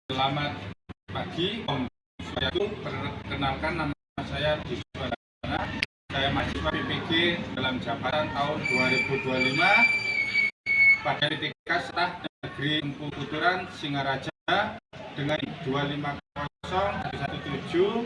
Selamat pagi, Om Swastiastu. Perkenalkan, nama saya Diswana. Saya mahasiswa PPG dalam jabatan tahun 2025 pada TK Sekolah Negeri Empu Kuturan Singaraja dengan 250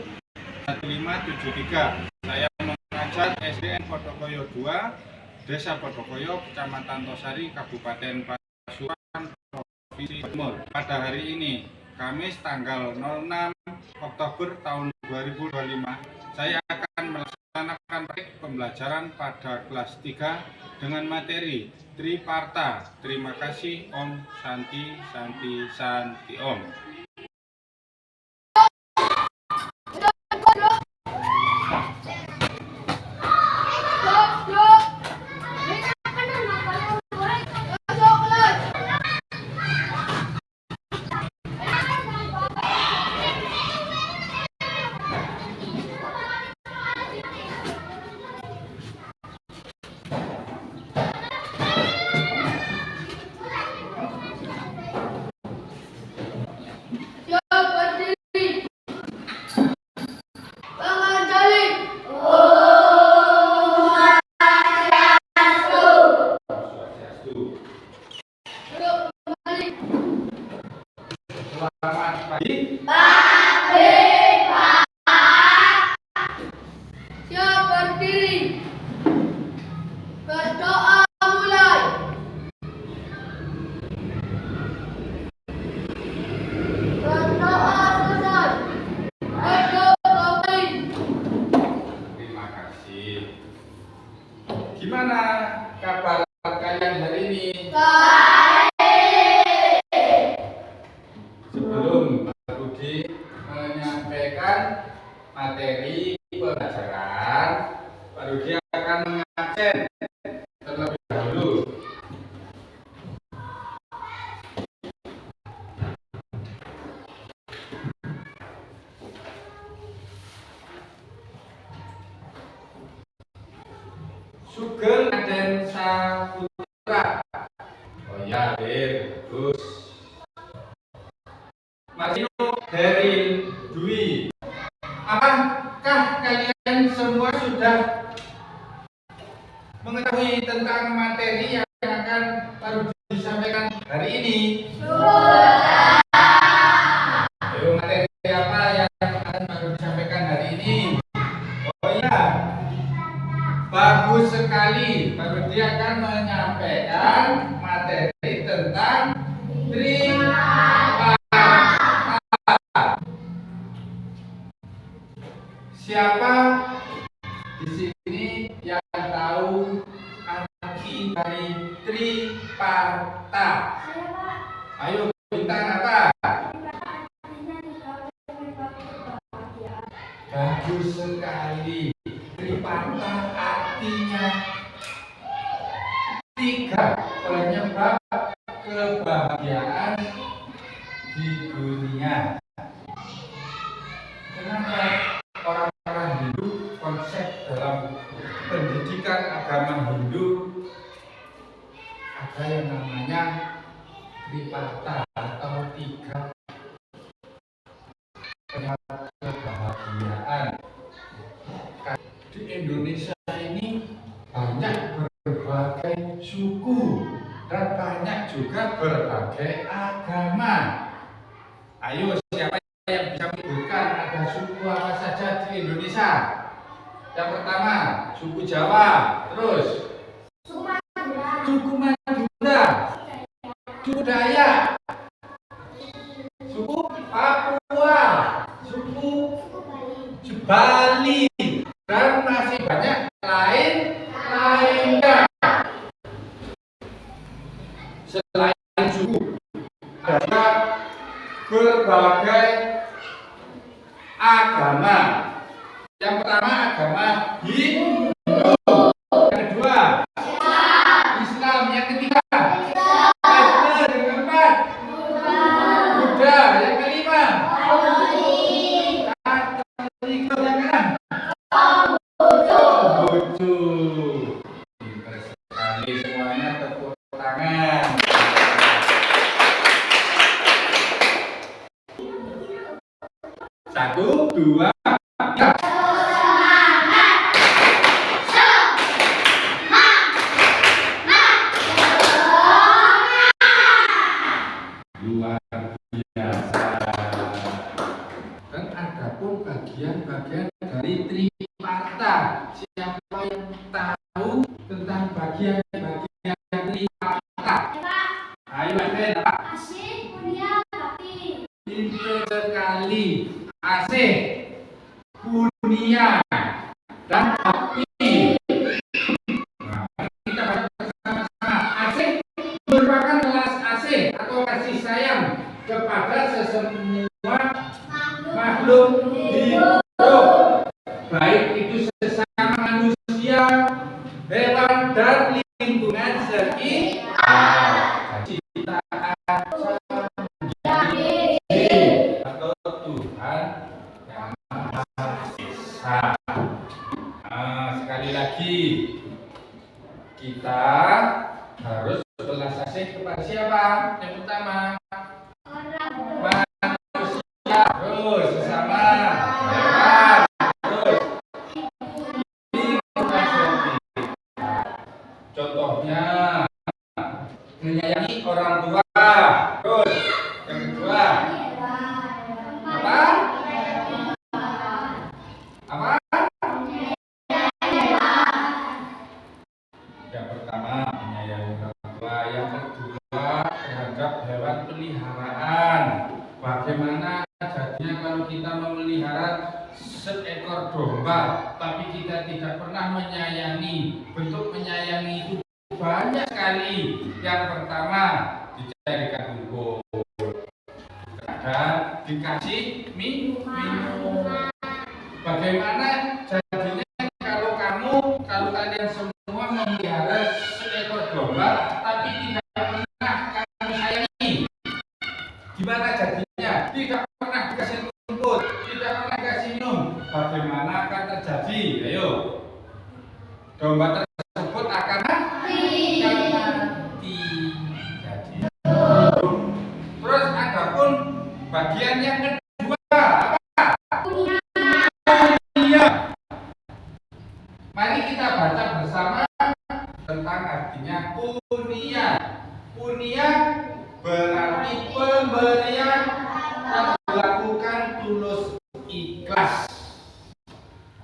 1573. Saya mengajar SDN Podokoyo 2, Desa Podokoyo, Kecamatan Tosari, Kabupaten Pasuruan, Provinsi Timur. Pada hari ini, Kamis tanggal 06 Oktober tahun 2025, saya akan melaksanakan praktik pembelajaran pada kelas 3 dengan materi Triparta. Terima kasih. Om Santi Santi Santi Om. Selamat pagi. Pak. Siap berdiri. Berdoa mulai. Berdoa selesai. Berdoa kembali. Terima kasih. Gimana kabar kalian hari ini? Sebelum Pak Budi menyampaikan materi pelajaran, Pak Budi akan mengabsen terlebih dahulu. Sugeng Raden Saputra. Oh ya, bagus. Martino Daryl Dwi. Apakah kalian semua sudah mengetahui tentang materi yang akan baru disampaikan hari ini? Sudah. Ayo, materi apa yang akan baru disampaikan hari ini? Oh ya, bagus sekali. Pak Budi akan menyampaikan materi tentang Triparta. Siapa di sini yang tahu arti dari Triparta? Ayo, bintang apa? Bagus sekali. Triparta artinya 3 penyebab kebahagiaan di dunia. Kenapa orang-orang Hindu konsep dalam pendidikan agama Hindu ada yang namanya Triparta atau 3 penyebab kebahagiaan? Di Indonesia ini banyak berbagai suku dan banyak juga berbagai agama. Ayo, siapa yang bisa menyebutkan ada suku apa saja di Indonesia? Yang pertama, suku Jawa. Terus suku Madura, suku Dayak, suku Papua, suku Bali, dan masih banyak lainnya. Selain suku, ada berbagai agama. Yang pertama, agama Hindu. Yang kedua, Islam. Yang ketiga, Kristen. Yang keempat, Buddha. Yang kelima, Katolik. Yang keenam, Konghucu. Pintar sekali semuanya, tepuk tangan. 1, 2, 3. Luar biasa. Dan adapun bagian-bagian dari triparta. Siapa yang tahu tentang bagian-bagian triparta? Ayo, Pak. Asih, mulia, bakti. Pintar sekali. AC, Bunia, dan Api. Nah, kita baca bersama-sama. AC merupakan kelas AC atau kasih sayang kepada sesemua makhluk hidup, baik itu sesama manusia, hewan, dan lingkungan sekitar. Ciptaan atau Tuhan yang Maha Esa. Nah, sekali lagi kita harus berbelas kasih kepada siapa? Yang pertama manusia, terus sesama hewan, terus lingkungan sekitar. Contohnya menyayangi orang tua, terus yang kedua apa? Apa? Yang pertama menyayangi orang tua, yang kedua terhadap hewan peliharaan. Bagaimana jadinya kalau kita memelihara seekor domba, tapi kita tidak pernah menyayangi? Bentuk menyayangi itu banyak sekali. Yang pertama dicarikan bubur, dan dikasih minum. Bagaimana jadinya kalau kalian semua memelihara seekor domba tapi tidak pernah kamu sayangi? Gimana jadinya? Tidak pernah dikasih rumput, tidak pernah dikasih minum. Bagaimana akan terjadi? Ayo, domba tersebut akan mati. Jadi, terus adapun bagian yang kedua apa? Punya. Mari kita baca bersama tentang artinya punya. Punya berarti pemberian yang dilakukan tulus ikhlas.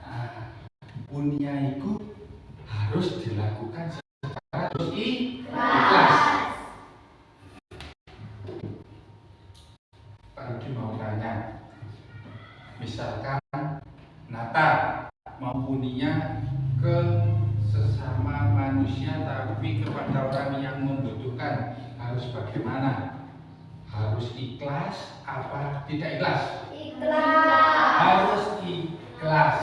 Nah, punya itu harus dilakukan secara tulus ikhlas. Pak Rudi mau tanya, misalkan Nata mau punya ke sesama manusia tapi kepada orang yang membutuhkan, harus bagaimana? Harus ikhlas apa tidak ikhlas? Ikhlas. Harus ikhlas.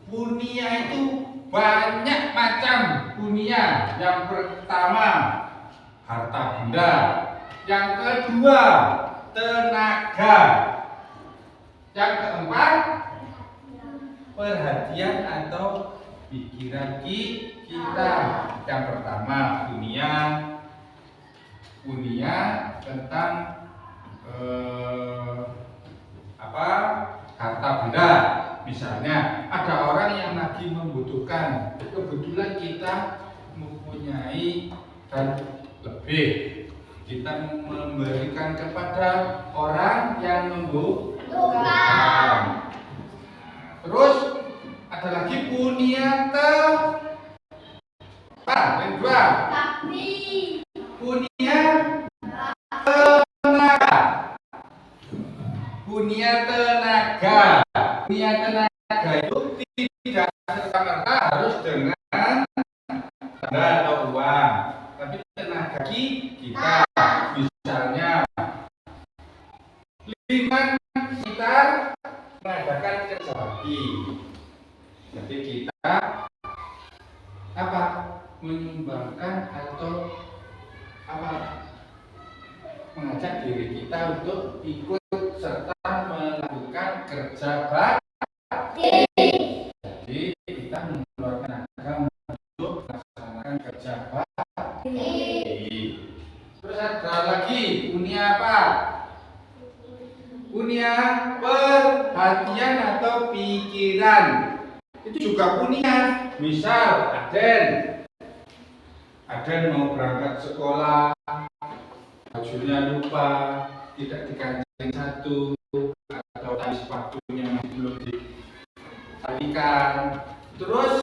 Punya itu banyak macam punya. Yang pertama harta benda, yang kedua tenaga, yang keempat perhatian atau pikiran kita. Yang pertama punya tentang harta benda. Misalnya ada orang yang lagi membutuhkan, kebetulan kita mempunyai dan lebih, kita memberikan kepada orang yang membutuhkan. Terus ada lagi punya yang kedua punya tenaga. Punya tenaga itu tidak serta-merta harus dengan benda atau uang, tapi tenaga kita. Misalnya lingkungan sekitar mengadakan kerja bakti, jadi kita menyumbangkan atau mengajak diri kita untuk ikut serta melakukan kerja bakti. Jadi kita mengeluarkan tenaga untuk melaksanakan kerja bakti. Terus ada lagi punya apa? punya perhatian atau pikiran. Itu juga punya. Misal Aden mau berangkat sekolah, bajunya lupa, tidak dikancing satu, atau tali sepatunya masih belum ditalikan. Terus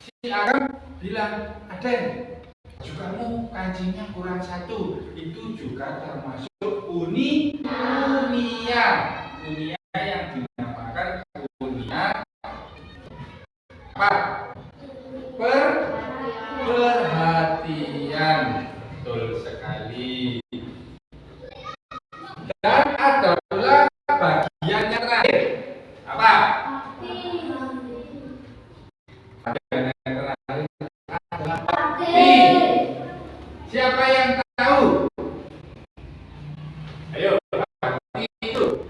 si Agam bilang, Aden, baju kamu kancingnya kurang satu. Itu juga termasuk punya yang dinamakan punya apa? Perhatian. Betul sekali. Dan ada pula bagian yang terakhir. Apa? Bagian yang terakhir adalah bakti. Siapa yang tahu? Ayo, bakti itu.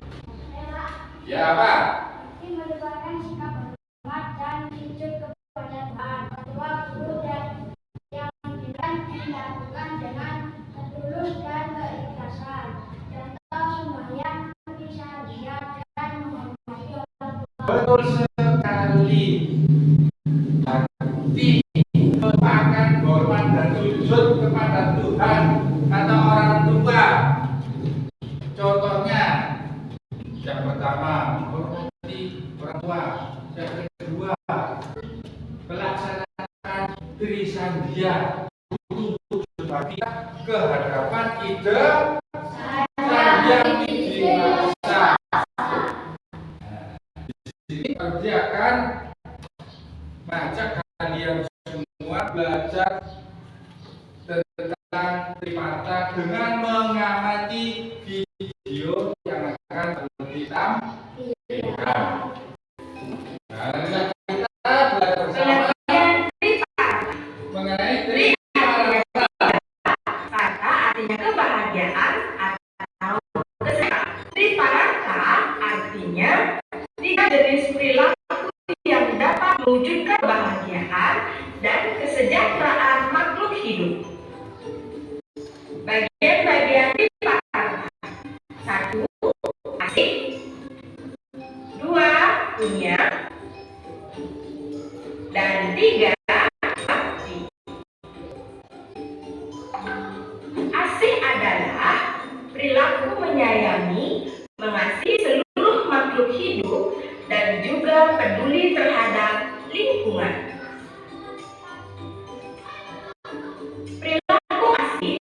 Ya, apa? Bakti merupakan sikap hormat dan sujud kepada Tuhan, ketua, guru, dan yang dilakukan dengan tulus dan keikhlasan. Contoh sembahyang, sahaja, dan menghormati orang tua. Betul sekali. Bakti merupakan hormat dan sujud kepada Tuhan atau orang tua. Contohnya, yang pertama menghormati orang tua. Yang kedua, melaksanakan diri sandia untuk berbakti ke hadapan ide yang dimasa. Di sini dia akan mengajak kalian semua belajar tentang primata dengan mengamati video yang akan ditampilkan. Nah, kita belajar bersama mengenai primata. Kata artinya kebahagiaan atau kesenangan. Triparata artinya tiga jenis perilaku yang dapat mewujudkan kebahagiaan dan kesejahteraan makhluk hidup. Bagian-bagian triparata: 1. Asih, 2. Punya, dan 3. Bakti. Asih adalah perilaku menyayangi, mengasihi seluruh makhluk hidup, dan juga peduli terhadap lingkungan. Perilaku asih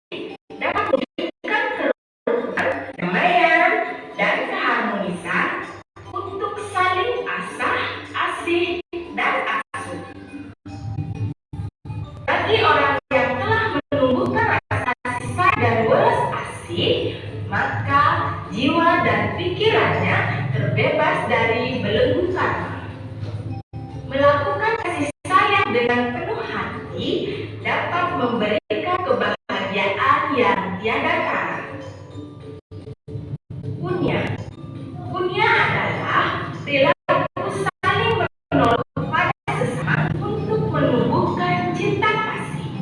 dapat mewujudkan kerukunan, kedamaian, dan keharmonisan untuk saling asih dan asuh. Bagi orang yang telah menumbuhkan rasa kasih sayang dan welas asih, maka jiwa dan pikirannya terbebas dari belenggu karma. Melakukan kasih sayang dengan penuh hati dapat memberikan kebahagiaan yang tiada tara. Punya adalah perilaku saling menolong pada sesama untuk menumbuhkan cinta kasih.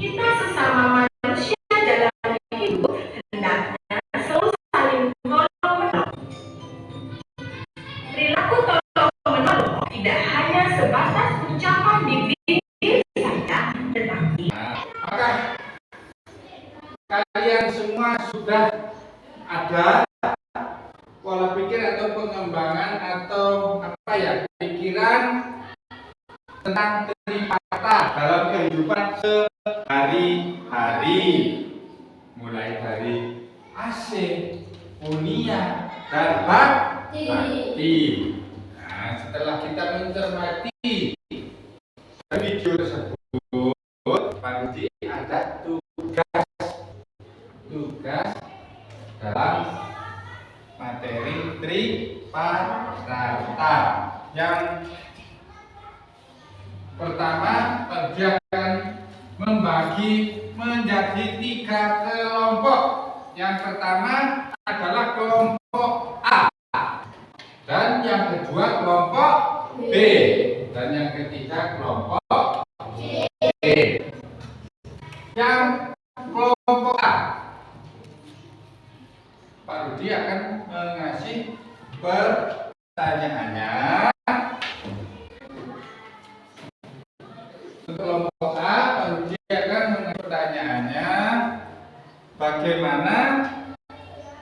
Kita sesama manusia dalam hidup hendaknya selalu saling tolong-menolong. Perilaku tolong-menolong tidak hanya sebatas ucapan bibir saja, tetapi Maka kalian semua sudah ada pola pikir atau pengembangan atau apa ya, pikiran tentang tripata dalam kehidupan sehari-hari, mulai dari asih, punya, dan bakti. Nah, setelah kita mencermati video tersebut, Panji ada tugas dalam materi triparata. Yang pertama, dia akan membagi menjadi 3 kelompok. Yang pertama adalah kelompok A, dan yang kedua kelompok B, dan yang ketiga kelompok C. Yang kelompok A, Pak Pertanyaannya, untuk kelompok A, Pak Rudi akan mengenai pertanyaannya, bagaimana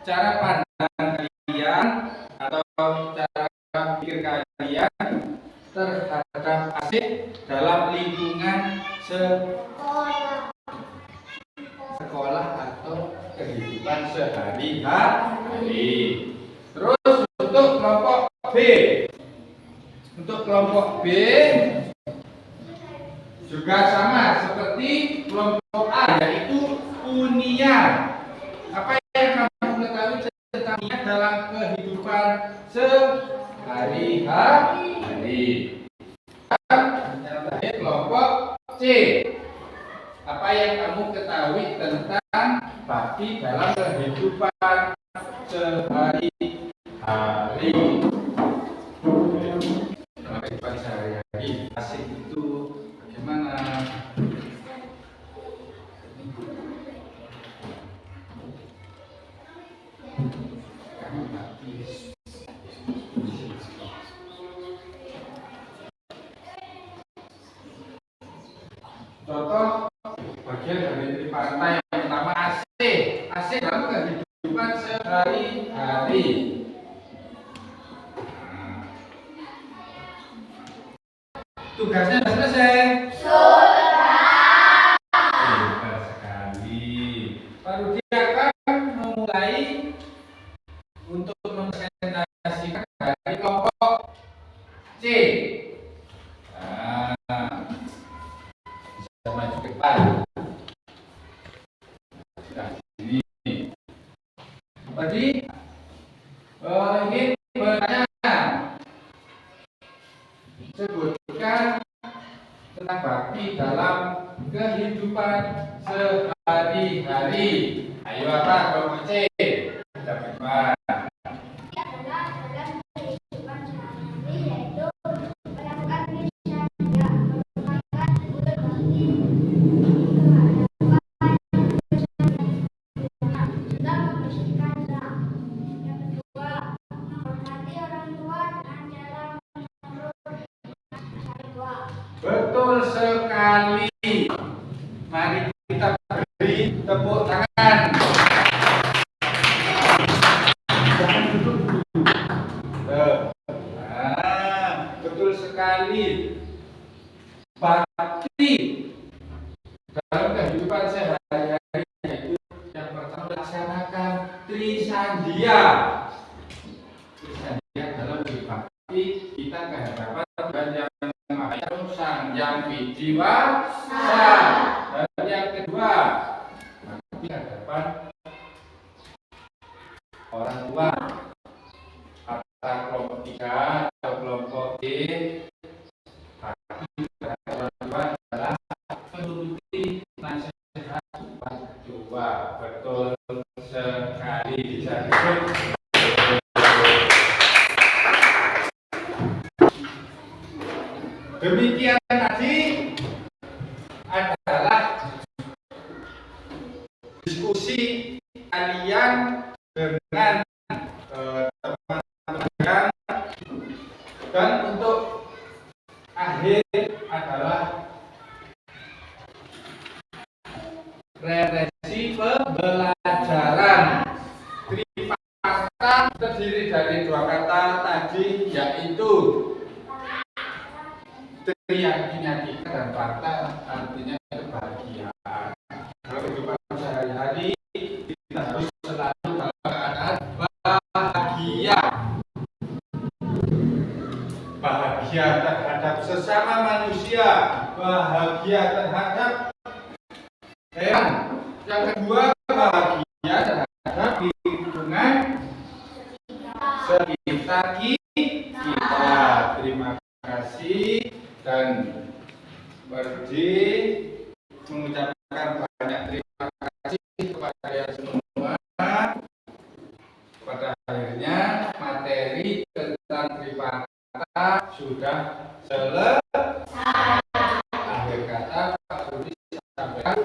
cara pandang kalian atau cara pikir kalian terhadap asik dalam lingkungan sekolah atau kehidupan sehari-hari. Terus untuk kelompok B, juga sama seperti kelompok A, yaitu hunian. Apa yang kamu ketahui tentang hunian dalam kehidupan sehari-hari? Dan yang terakhir kelompok C, apa yang kamu ketahui tentang bakti dalam kehidupan sehari-hari? Dalam kehidupan sehari-hari, asik itu bagaimana? Contoh bagian dari tripartita yang pertama AC dalam kehidupan sehari-hari. Tugasnya sudah selesai. Hebat sekali. Pak Rudi akan memulai untuk mempresentasikan dari kelompok C. Bisa maju ke depan. Nah, ini. Tadi ingin bertanya, sebutkan tentang bakti dalam kehidupan sehari-hari. Ayo apa kelompok C? Kita berdepan. Dalam kehidupan sehari-hari yaitu melakukan misalnya merupakan berbakti serta membersihkan rak. Yang kedua, menghormati orang tua dengan cara menurut nasihat tua. Betul sekali. Mari kita beri tepuk tangan. Jangan duduk dulu. Betul sekali. Bakti dalam kehidupan sehari-hari yaitu yang pertama melaksanakan Trisandia. Trisandia dalam berbakti kita kehadapan Tuhan yang Maha Esa, Sang Yang Widiwasa. Dan yang kedua, bakti hadapan orang tua. Kata kelompok 3 atau kelompok D, bakti terhadap orang tua adalah menuruti nasihat orang tua. Betul sekali, bisa disebut. Demikian tadi adalah diskusi kalian dengan teman-teman, dan untuk akhir adalah referensi pembelajaran. Tripartita terdiri dari dua kata tadi, yaitu tri artinya kita dan parta artinya kebahagiaan. Dalam kehidupan sehari-hari kita harus selalu dalam keadaan bahagia. Bahagia terhadap sesama manusia, bahagia terhadap hewan. Yang kedua, bahagia terhadap lingkungan sekitar kita. Terima kasih. Dan Rudi mengucapkan banyak terima kasih kepada kalian semua. Pada akhirnya materi tentang tripartita sudah selesai. Akhir kata Pak Rudi sampaikan,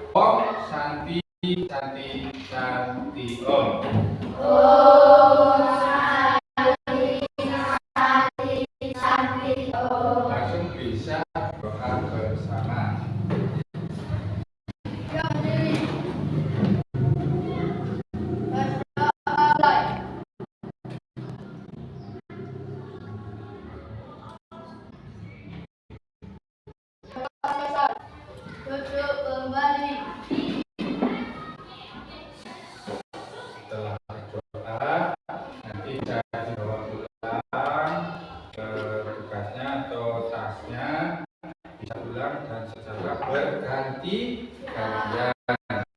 Om Santi Santi Santi Om.